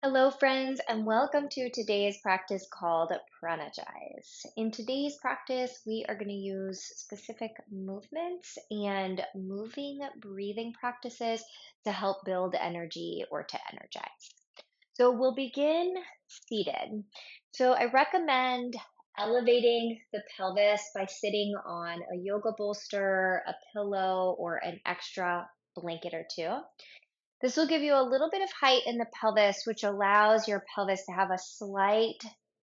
Hello, friends, and welcome to today's practice called Prana-GIZE. In today's practice, we are going to use specific movements and moving breathing practices to help build energy or to energize. So we'll begin seated. So I recommend elevating the pelvis by sitting on a yoga bolster, a pillow, or an extra blanket or two. This will give you a little bit of height in the pelvis, which allows your pelvis to have a slight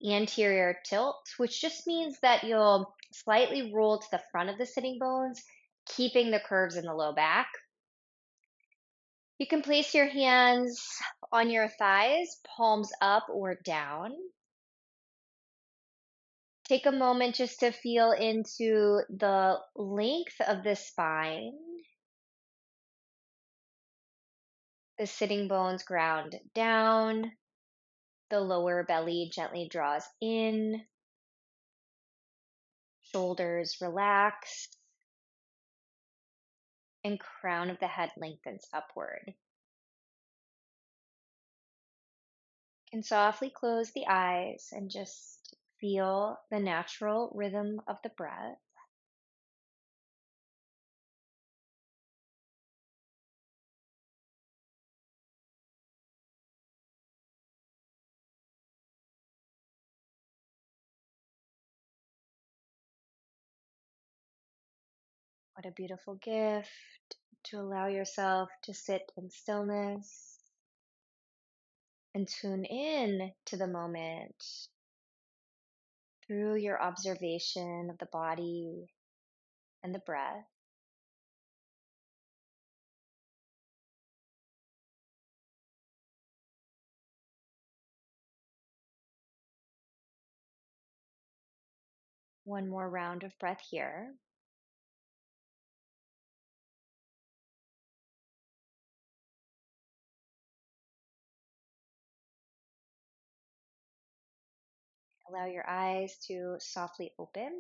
anterior tilt, which just means that you'll slightly roll to the front of the sitting bones, keeping the curves in the low back. You can place your hands on your thighs, palms up or down. Take a moment just to feel into the length of the spine. The sitting bones ground down. The lower belly gently draws in, shoulders relax, and crown of the head lengthens upward. You can softly close the eyes and just feel the natural rhythm of the breath. What a beautiful gift to allow yourself to sit in stillness and tune in to the moment through your observation of the body and the breath. One more round of breath here. Allow your eyes to softly open.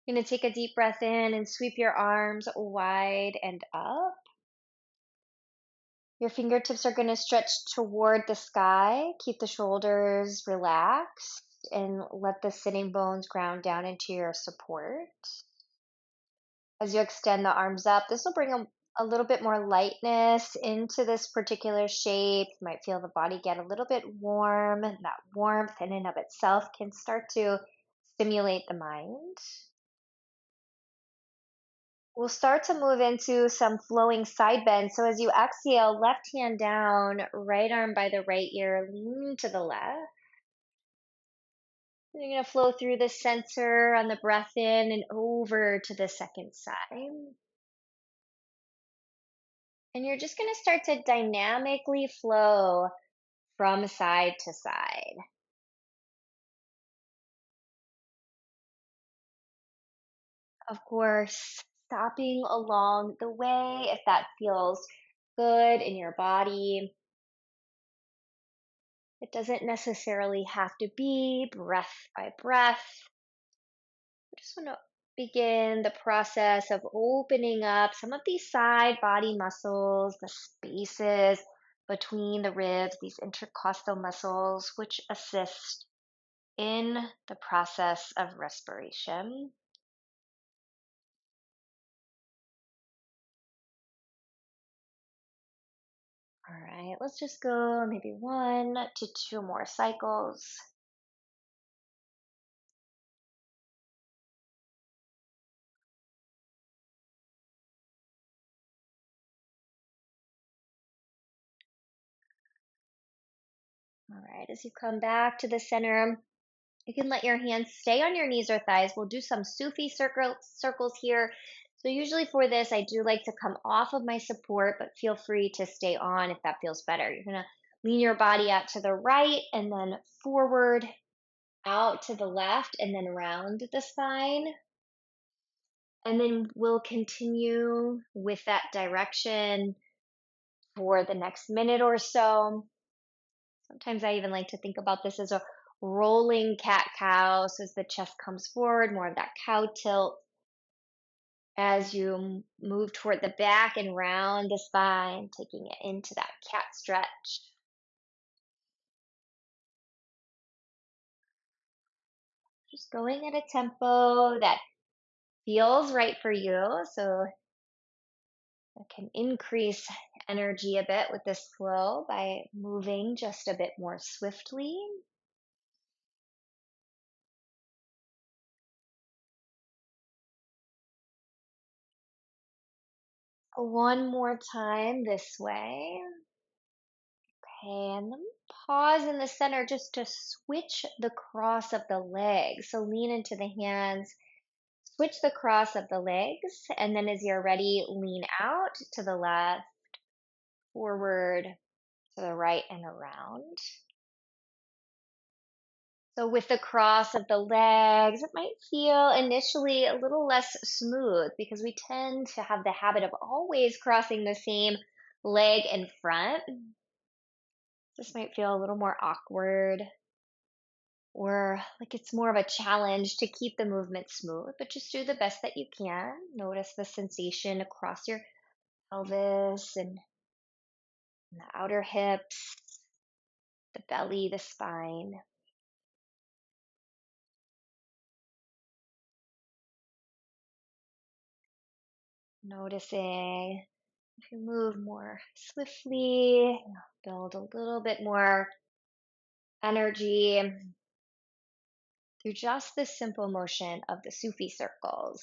You're going to take a deep breath in and sweep your arms wide and up. Your fingertips are going to stretch toward the sky. Keep the shoulders relaxed and let the sitting bones ground down into your support. As you extend the arms up, this will bring a little bit more lightness into this particular shape. You might feel the body get a little bit warm, and that warmth in and of itself can start to stimulate the mind. We'll start to move into some flowing side bends. So as you exhale, left hand down, right arm by the right ear, lean to the left. You're going to flow through the center on the breath in and over to the second side. And you're just going to start to dynamically flow from side to side. Of course, stopping along the way if that feels good in your body. It doesn't necessarily have to be breath by breath. I just want to begin the process of opening up some of these side body muscles, the spaces between the ribs, these intercostal muscles, which assist in the process of respiration. All right, let's just go maybe 1 to 2 more cycles. All right, as you come back to the center, you can let your hands stay on your knees or thighs. We'll do some Sufi circles here. So usually for this, I do like to come off of my support, but feel free to stay on if that feels better. You're going to lean your body out to the right and then forward, out to the left, and then round the spine. And then we'll continue with that direction for the next minute or so. Sometimes I even like to think about this as a rolling cat cow. So as the chest comes forward, more of that cow tilt. As you move toward the back and round the spine, taking it into that cat stretch. Just going at a tempo that feels right for you. So I can increase energy a bit with this flow by moving just a bit more swiftly. One more time this way. Okay, and then pause in the center just to switch the cross of the legs. So lean into the hands, switch the cross of the legs, and then as you're ready, lean out to the left, forward, to the right, and around. So with the cross of the legs, it might feel initially a little less smooth because we tend to have the habit of always crossing the same leg in front. This might feel a little more awkward or like it's more of a challenge to keep the movement smooth, but just do the best that you can. Notice the sensation across your pelvis and the outer hips, the belly, the spine. Noticing if you move more swiftly, build a little bit more energy through just this simple motion of the Sufi circles.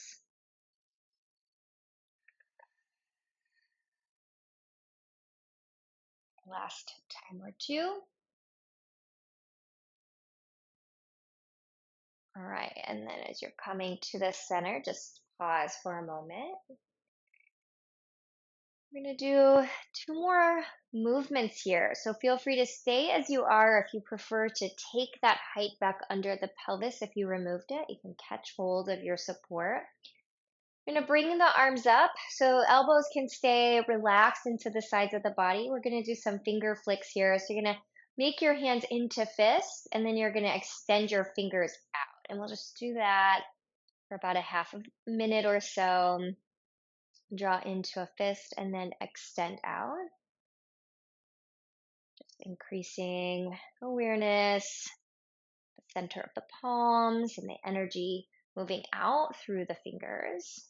Last time or two. All right, and then as you're coming to the center, just pause for a moment. We're going to do two more movements here. So feel free to stay as you are. If you prefer to take that height back under the pelvis, if you removed it, you can catch hold of your support. We're going to bring the arms up so elbows can stay relaxed into the sides of the body. We're going to do some finger flicks here. So you're going to make your hands into fists, and then you're going to extend your fingers out. And we'll just do that for about a half a minute or so. Draw into a fist and then extend out. Just increasing awareness, the center of the palms, and the energy moving out through the fingers.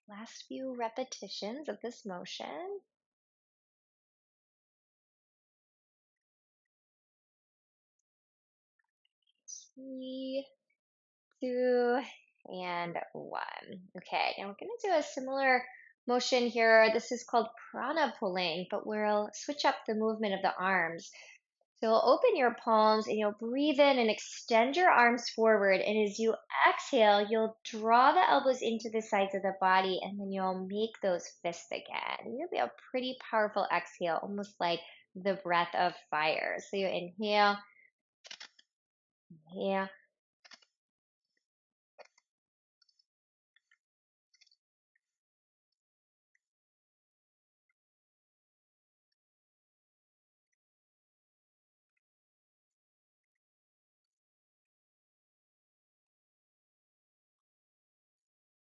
Last few repetitions of this motion. 3, 2, and 1. Okay, now we're going to do a similar motion here. This is called prana pulling, but we'll switch up the movement of the arms. So you'll open your palms and you'll breathe in and extend your arms forward. And as you exhale, you'll draw the elbows into the sides of the body and then you'll make those fists again. It'll be a pretty powerful exhale, almost like the breath of fire. So you inhale, inhale.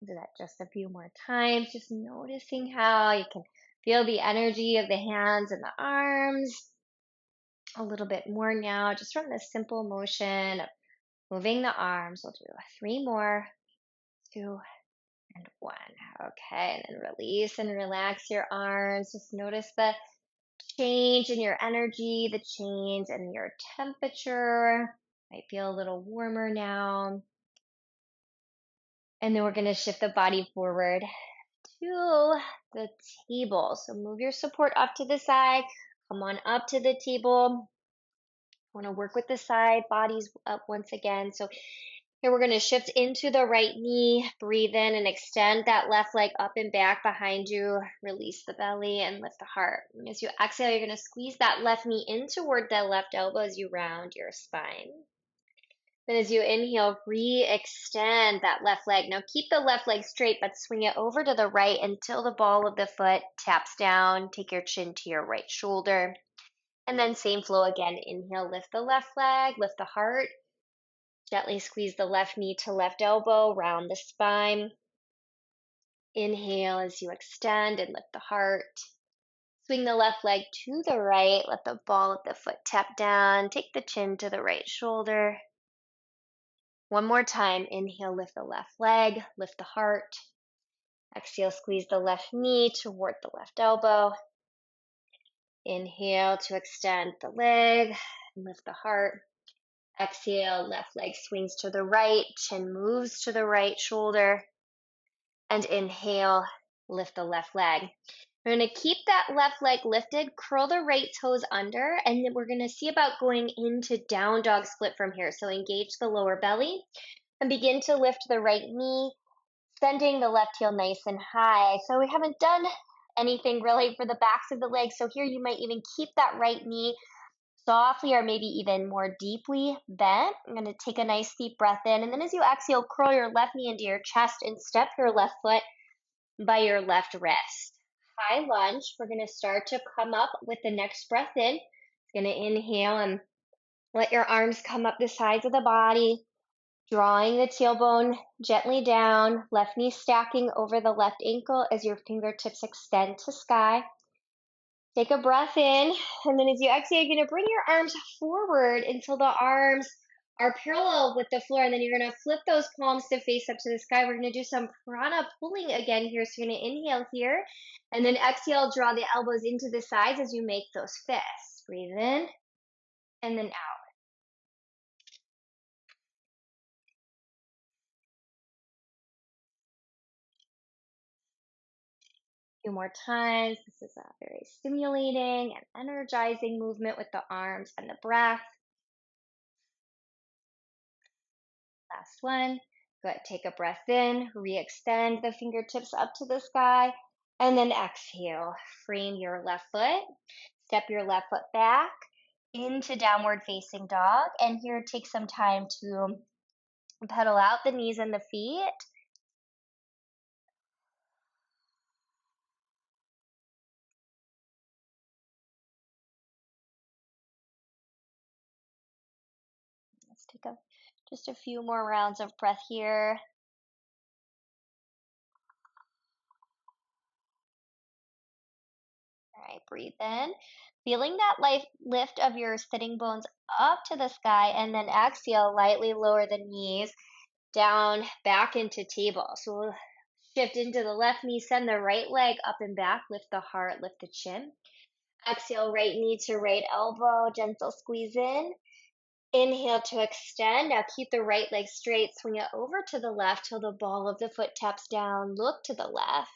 Do that just a few more times, just noticing how you can feel the energy of the hands and the arms a little bit more now, just from this simple motion of moving the arms. We'll do 3 more, 2, and 1. Okay, and then release and relax your arms. Just notice the change in your energy, the change in your temperature. Might feel a little warmer now. And then we're going to shift the body forward to the table. So move your support up to the side. Come on up to the table. Want to work with the side, bodies up once again. So here we're going to shift into the right knee. Breathe in and extend that left leg up and back behind you. Release the belly and lift the heart. And as you exhale, you're going to squeeze that left knee in toward the left elbow as you round your spine. Then as you inhale, re-extend that left leg. Now keep the left leg straight, but swing it over to the right until the ball of the foot taps down. Take your chin to your right shoulder. And then same flow again. Inhale, lift the left leg, lift the heart. Gently squeeze the left knee to left elbow, round the spine. Inhale as you extend and lift the heart. Swing the left leg to the right. Let the ball of the foot tap down. Take the chin to the right shoulder. One more time. Inhale, lift the left leg, lift the heart. Exhale, squeeze the left knee toward the left elbow. Inhale to extend the leg, lift the heart. Exhale, left leg swings to the right, chin moves to the right shoulder. And inhale, lift the left leg. We're going to keep that left leg lifted, curl the right toes under, and then we're going to see about going into down dog split from here. So engage the lower belly and begin to lift the right knee, sending the left heel nice and high. So we haven't done anything really for the backs of the legs. So here you might even keep that right knee softly or maybe even more deeply bent. I'm going to take a nice deep breath in. And then as you exhale, curl your left knee into your chest and step your left foot by your left wrist. High lunge. We're going to start to come up with the next breath in. It's going to inhale and let your arms come up the sides of the body, drawing the tailbone gently down, left knee stacking over the left ankle as your fingertips extend to sky. Take a breath in, and then as you exhale, you're going to bring your arms forward until the arms are parallel with the floor, and then you're going to flip those palms to face up to the sky. We're going to do some prana pulling again here. So you're going to inhale here, and then exhale, draw the elbows into the sides as you make those fists. Breathe in, and then out. Few more times. This is a very stimulating and energizing movement with the arms and the breath. Last one. Go ahead, take a breath in, re-extend the fingertips up to the sky, and then exhale. Frame your left foot, step your left foot back into downward facing dog, and here take some time to pedal out the knees and the feet. Let's take just a few more rounds of breath here. All right, breathe in. Feeling that light lift of your sitting bones up to the sky, and then exhale, lightly lower the knees down back into table. So we'll shift into the left knee, send the right leg up and back, lift the heart, lift the chin. Exhale, right knee to right elbow, gentle squeeze in. Inhale to extend. Now keep the right leg straight, swing it over to the left till the ball of the foot taps down. Look to the left.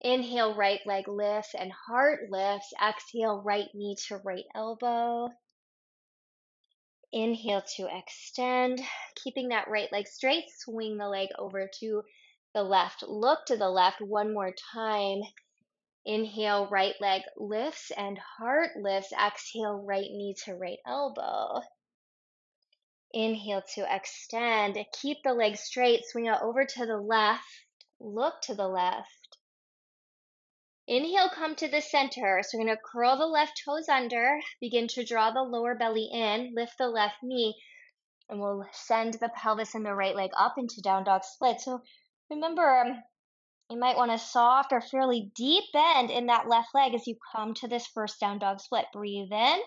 Inhale, right leg lifts and heart lifts. Exhale, right knee to right elbow. Inhale to extend, keeping that right leg straight. Swing the leg over to the left. Look to the left one more time. Inhale, right leg lifts and heart lifts. Exhale, right knee to right elbow. Inhale to extend. Keep the leg straight. Swing it over to the left. Look to the left. Inhale, come to the center. So we're going to curl the left toes under. Begin to draw the lower belly in. Lift the left knee. And we'll send the pelvis and the right leg up into down dog split. So remember, you might want a soft or fairly deep bend in that left leg as you come to this first down dog split. Breathe in,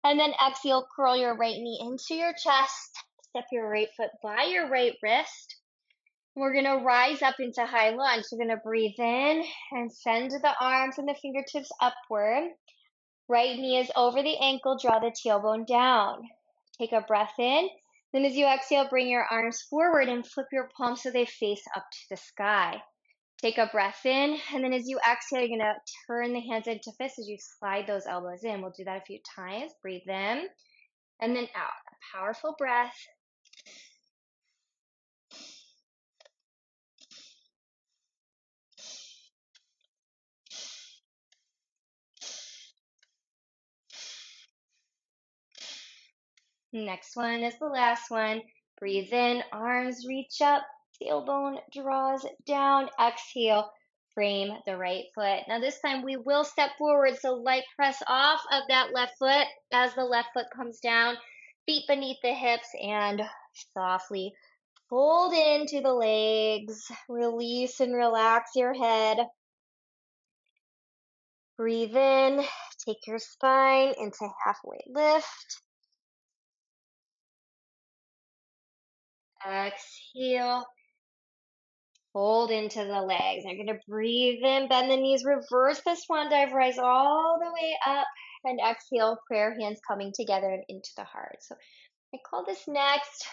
and then exhale, curl your right knee into your chest. Step your right foot by your right wrist. We're going to rise up into high lunge. We're going to breathe in and send the arms and the fingertips upward. Right knee is over the ankle. Draw the tailbone down. Take a breath in. Then as you exhale, bring your arms forward and flip your palms so they face up to the sky. Take a breath in, and then as you exhale, you're going to turn the hands into fists as you slide those elbows in. We'll do that a few times. Breathe in, and then out. A powerful breath. Next one is the last one. Breathe in, arms reach up, tailbone draws down. Exhale, frame the right foot. Now this time we will step forward, so light press off of that left foot as the left foot comes down, feet beneath the hips, and softly Fold into the legs. Release and relax your head. Breathe in. Take your spine into halfway lift. Exhale. Fold into the legs. I'm going to breathe in, bend the knees, reverse the swan dive, rise all the way up, and exhale, prayer hands coming together and into the heart. So I call this next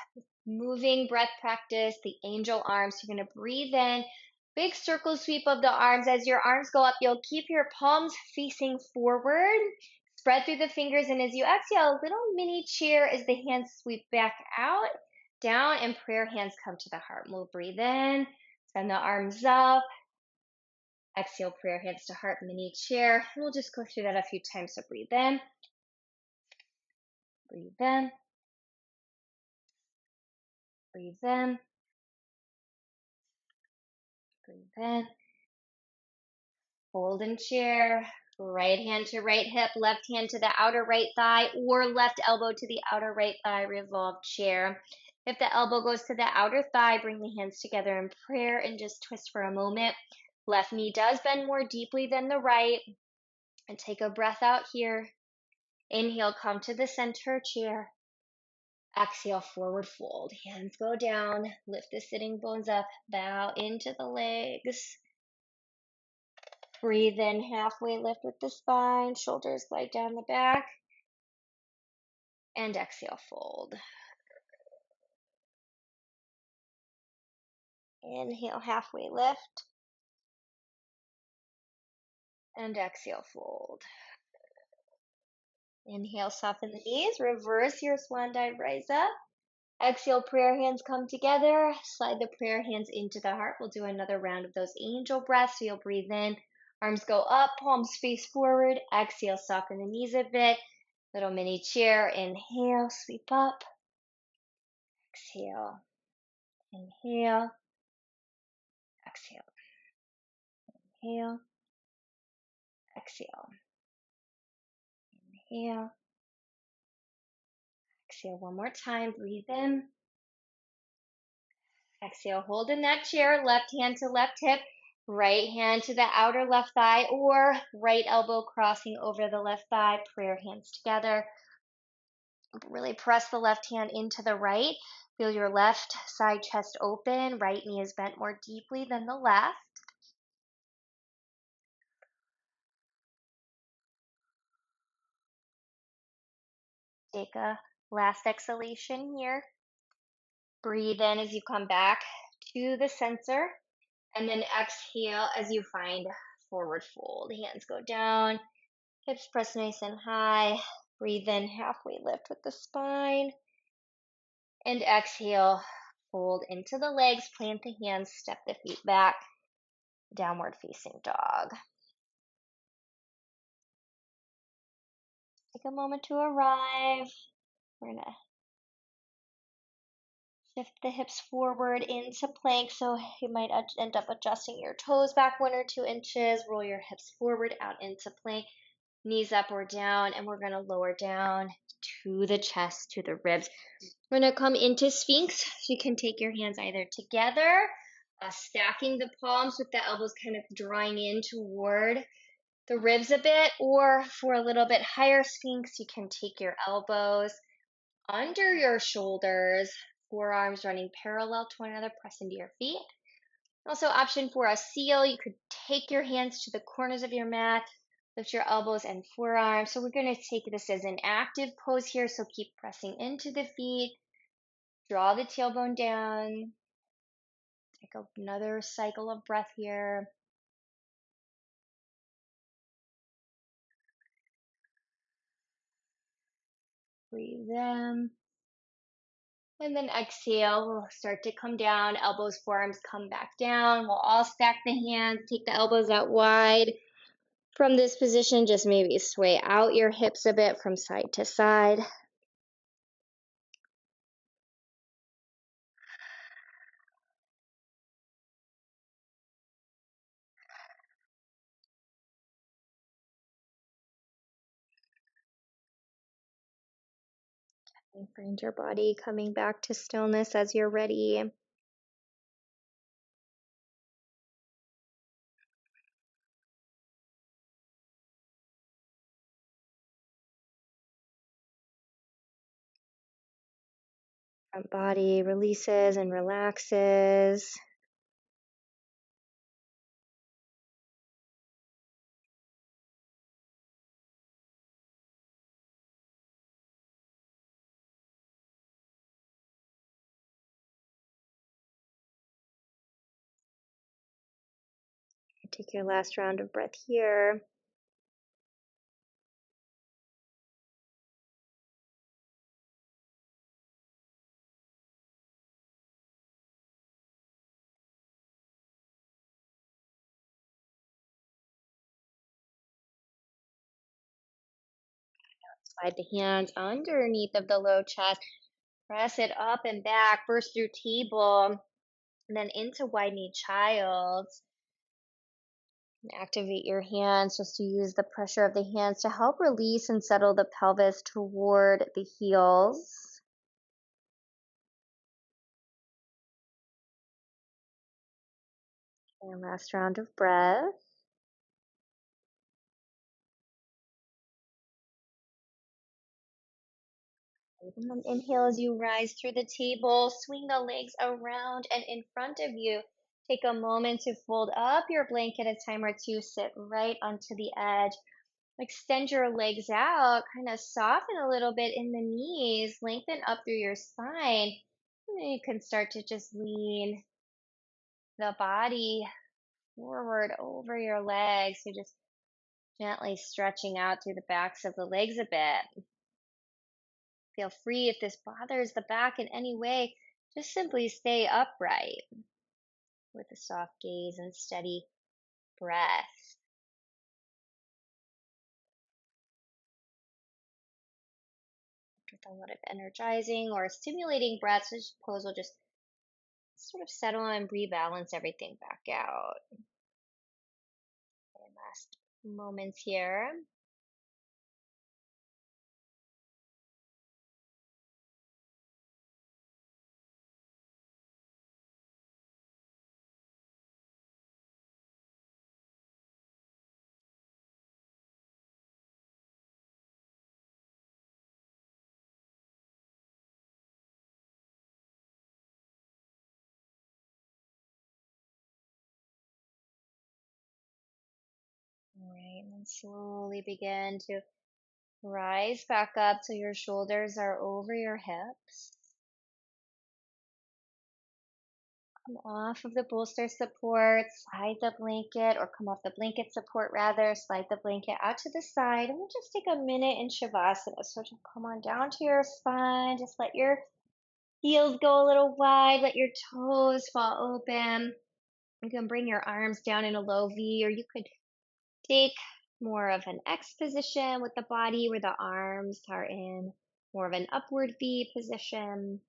moving breath practice, the angel arms. You're going to breathe in, big circle sweep of the arms. As your arms go up, you'll keep your palms facing forward. Spread through the fingers, and as you exhale, a little mini chair as the hands sweep back out, down, and prayer hands come to the heart. We'll breathe in, send the arms up. Exhale, prayer hands to heart, mini chair. And we'll just go through that a few times. So breathe in, breathe in, breathe in, breathe in. Hold in chair. Right hand to right hip, left hand to the outer right thigh, or left elbow to the outer right thigh, revolve chair. If the elbow goes to the outer thigh, bring the hands together in prayer and just twist for a moment. Left knee does bend more deeply than the right. And take a breath out here. Inhale, come to the center chair. Exhale, forward fold. Hands go down. Lift the sitting bones up. Bow into the legs. Breathe in, halfway lift with the spine. Shoulders glide down the back. And exhale, fold. Inhale, halfway lift. And exhale, fold. Inhale, soften the knees. Reverse your swan dive, rise up. Exhale, prayer hands come together. Slide the prayer hands into the heart. We'll do another round of those angel breaths. So you'll breathe in, arms go up, palms face forward. Exhale, soften the knees a bit. Little mini chair. Inhale, sweep up. Exhale, inhale, exhale, inhale, exhale, inhale, exhale. One more time. Breathe in. Exhale, hold in that chair. Left hand to left hip. Right hand to the outer left thigh, or right elbow crossing over the left thigh. Prayer hands together. Really press the left hand into the right. Feel your left side chest open. Right knee is bent more deeply than the left. Take a last exhalation here. Breathe in as you come back to the center. And then exhale as you find forward fold. Hands go down. Hips press nice and high. Breathe in, halfway lift with the spine. And exhale, fold into the legs, plant the hands, step the feet back, downward facing dog. Take a moment to arrive. We're going to shift the hips forward into plank, so you might end up adjusting your toes back 1 or 2 inches. Roll your hips forward out into plank, knees up or down, and we're going to lower down to the chest, to the ribs. We're going to come into Sphinx. You can take your hands either together, stacking the palms with the elbows kind of drawing in toward the ribs a bit, or for a little bit higher Sphinx, you can take your elbows under your shoulders, forearms running parallel to one another, press into your feet. Also, option for a seal, you could take your hands to the corners of your mat, lift your elbows and forearms. So we're going to take this as an active pose here, so keep pressing into the feet. Draw the tailbone down. Take another cycle of breath here. Breathe in. And then exhale, we'll start to come down. Elbows, forearms come back down. We'll all stack the hands, take the elbows out wide. From this position, just maybe sway out your hips a bit from side to side. And find your body coming back to stillness as you're ready. Front body releases and relaxes. Take your last round of breath here. Slide the hands underneath of the low chest. Press it up and back, first through table, and then into wide knee child. And activate your hands just to use the pressure of the hands to help release and settle the pelvis toward the heels. And last round of breath. And then inhale as you rise through the table. Swing the legs around and in front of you. Take a moment to fold up your blanket a time or two. Sit right onto the edge. Extend your legs out. Kind of soften a little bit in the knees. Lengthen up through your spine. And then you can start to just lean the body forward over your legs. So just gently stretching out through the backs of the legs a bit. Feel free if this bothers the back in any way, just simply stay upright with a soft gaze and steady breath. With a lot of energizing or stimulating breaths, this pose will just sort of settle and rebalance everything back out. And last moments here. All right, and then slowly begin to rise back up till your shoulders are over your hips. Come off of the bolster support, slide the blanket, or come off the blanket support rather, slide the blanket out to the side, and we'll just take a minute in Shavasana. So just come on down to your spine, just let your heels go a little wide, let your toes fall open. You can bring your arms down in a low V, or you could take more of an X position with the body where the arms are in more of an upward V position.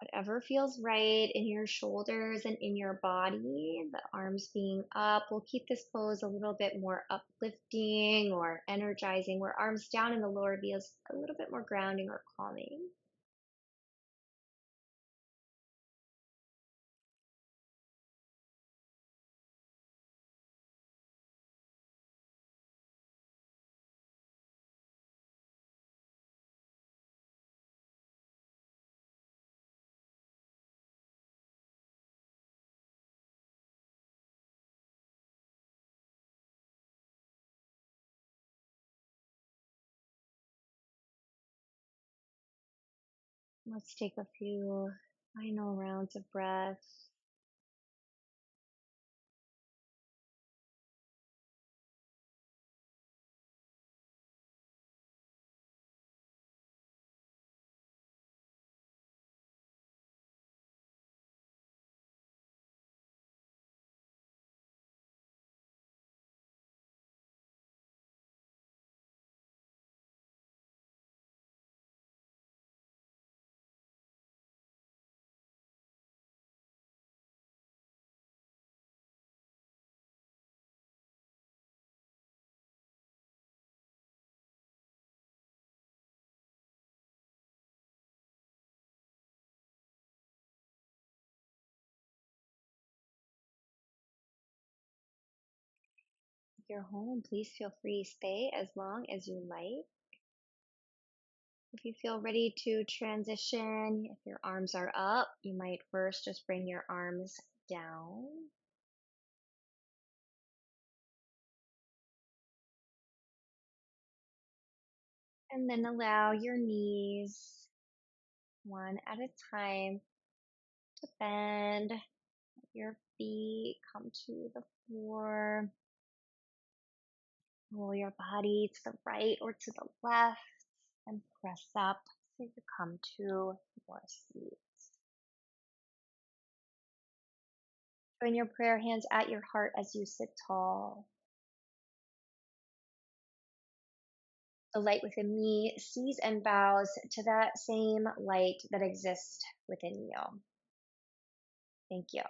Whatever feels right in your shoulders and in your body, the arms being up. We'll keep this pose a little bit more uplifting or energizing, where arms down in the lower feels a little bit more grounding or calming. Let's take a few final rounds of breath. If you're home, please feel free to stay as long as you like. If you feel ready to transition, if your arms are up, you might first just bring your arms down. And then allow your knees, one at a time, to bend. Let your feet come to the floor. Roll your body to the right or to the left and press up so you come to your seat. Join your prayer hands at your heart as you sit tall. The light within me sees and bows to that same light that exists within you. Thank you.